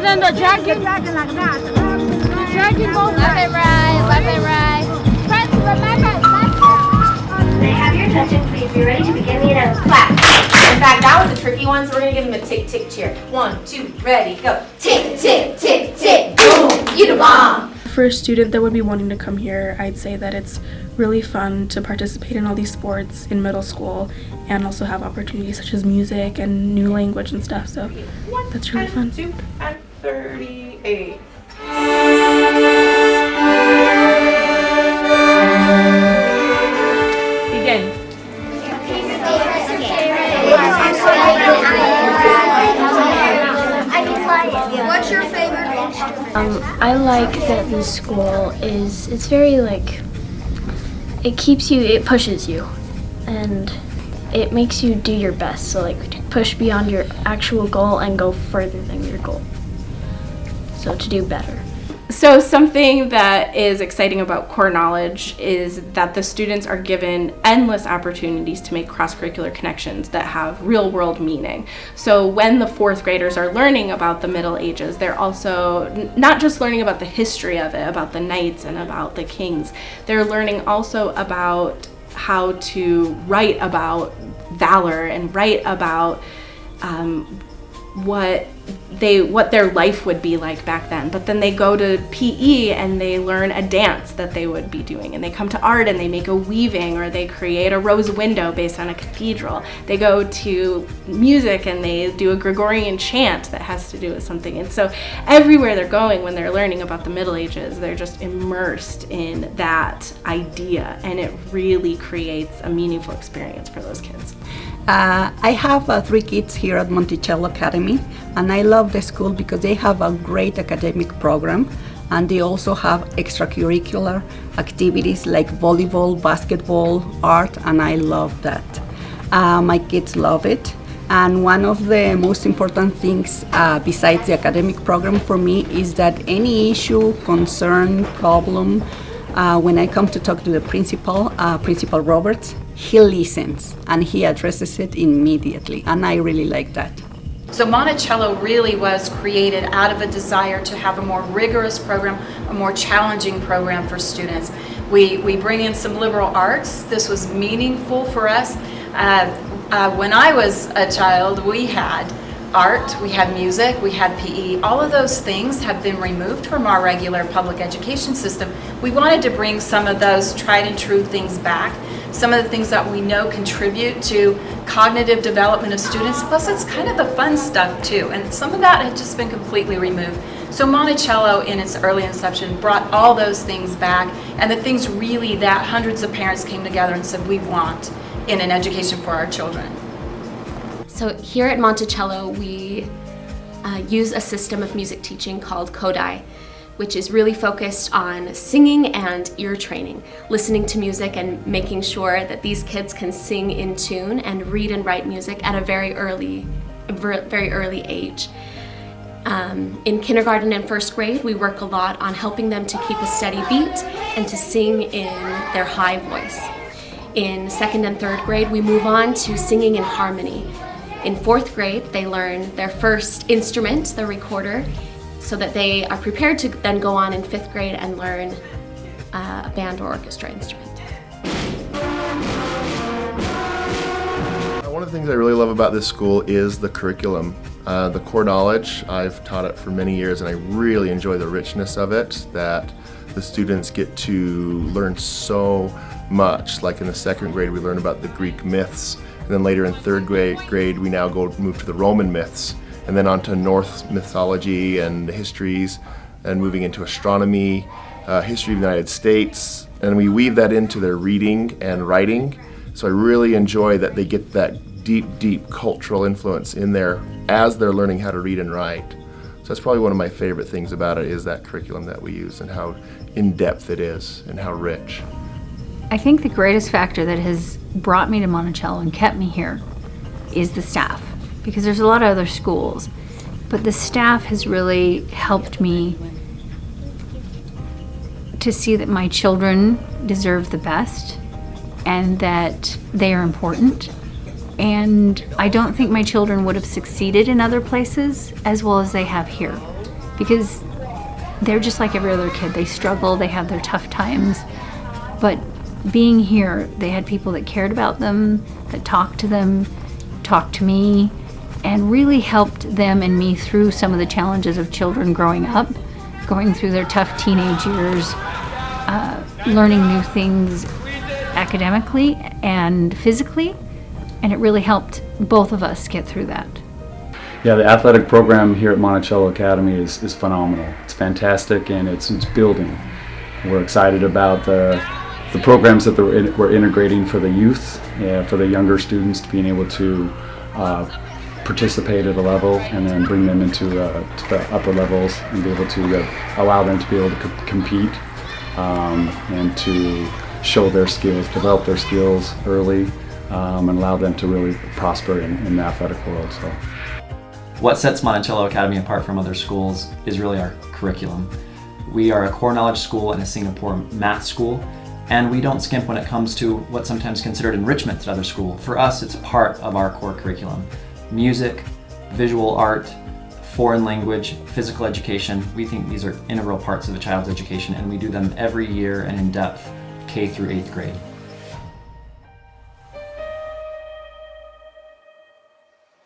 then the dragging like that. The dragging goes left and right. Friends, remember, May I have your attention, please? Be ready to begin the announcement. Clap. In fact, that was a tricky one, so we're gonna give him a tick, tick cheer. 1, 2, ready, go. Tick, tick, tick, tick, boom, eat a bomb. For a student that would be wanting to come here, I'd say that it's really fun to participate in all these sports in middle school and also have opportunities such as music and new language and stuff, so that's really fun. 2 and 38. Begin. what's your favorite? I like that the school it's very it keeps you, it pushes you, and it makes you do your best, so to push beyond your actual goal and go further than your goal, so to do better. So something that is exciting about Core Knowledge is that the students are given endless opportunities to make cross-curricular connections that have real-world meaning. So when the 4th graders are learning about the Middle Ages, they're also not just learning about the history of it, about the knights and about the kings. They're learning also about how to write about valor and write about what their life would be like back then. But then they go to PE and they learn a dance that they would be doing, and they come to art and they make a weaving, or they create a rose window based on a cathedral. They go to music and they do a Gregorian chant that has to do with something. And so everywhere they're going when they're learning about the Middle Ages, they're just immersed in that idea, and it really creates a meaningful experience for those kids. I have 3 kids here at Monticello Academy, and I love the school because they have a great academic program, and they also have extracurricular activities like volleyball, basketball, art, and I love that. My kids love it, and one of the most important things besides the academic program for me is that any issue, concern, problem, when I come to talk to the principal, Principal Roberts, he listens and he addresses it immediately, and I really like that. So Monticello really was created out of a desire to have a more rigorous program, a more challenging program for students. We bring in some liberal arts. This was meaningful for us. When I was a child, we had art, we had music, we had PE. All of those things have been removed from our regular public education system. We wanted to bring some of those tried and true things back, some of the things that we know contribute to cognitive development of students, plus it's kind of the fun stuff too, and some of that had just been completely removed. So Monticello in its early inception brought all those things back, and the things really that hundreds of parents came together and said we want in an education for our children. So here at Monticello, we use a system of music teaching called Kodai, which is really focused on singing and ear training, listening to music and making sure that these kids can sing in tune and read and write music at a very early age. In kindergarten and 1st grade, we work a lot on helping them to keep a steady beat and to sing in their high voice. In 2nd and 3rd grade, we move on to singing in harmony. In 4th grade, they learn their first instrument, the recorder, so that they are prepared to then go on in 5th grade and learn a band or orchestra instrument. One of the things I really love about this school is the curriculum. The Core Knowledge, I've taught it for many years, and I really enjoy the richness of it, that the students get to learn so much. Like in the 2nd grade, we learn about the Greek myths, and then later in 3rd grade, we now move to the Roman myths, and then on to Norse mythology and the histories, and moving into astronomy, history of the United States, and we weave that into their reading and writing. So I really enjoy that they get that deep cultural influence in there as they're learning how to read and write. So that's probably one of my favorite things about it, is that curriculum that we use and how in-depth it is and how rich. I think the greatest factor that has brought me to Monticello and kept me here is the staff, because there's a lot of other schools, but the staff has really helped me to see that my children deserve the best and that they are important And I don't think my children would have succeeded in other places as well as they have here, because they're just like every other kid. They struggle, they have their tough times, but being here, they had people that cared about them, that talked to them, talked to me, and really helped them and me through some of the challenges of children growing up, going through their tough teenage years, learning new things academically and physically, and it really helped both of us get through that. Yeah, the athletic program here at Monticello Academy is phenomenal. It's fantastic, and it's building. We're excited about the programs that we're integrating for the youth, for the younger students, to being able to participate at a level and then bring them into to the upper levels and be able to allow them to be able to compete and to show their skills, develop their skills early, and allow them to really prosper in the athletic world. So, what sets Monticello Academy apart from other schools is really our curriculum. We are a core knowledge school and a Singapore math school, and we don't skimp when it comes to what's sometimes considered enrichment at other schools. For us, it's part of our core curriculum. Music, visual art, foreign language, physical education, we think these are integral parts of a child's education, and we do them every year and in depth, K through 8th grade.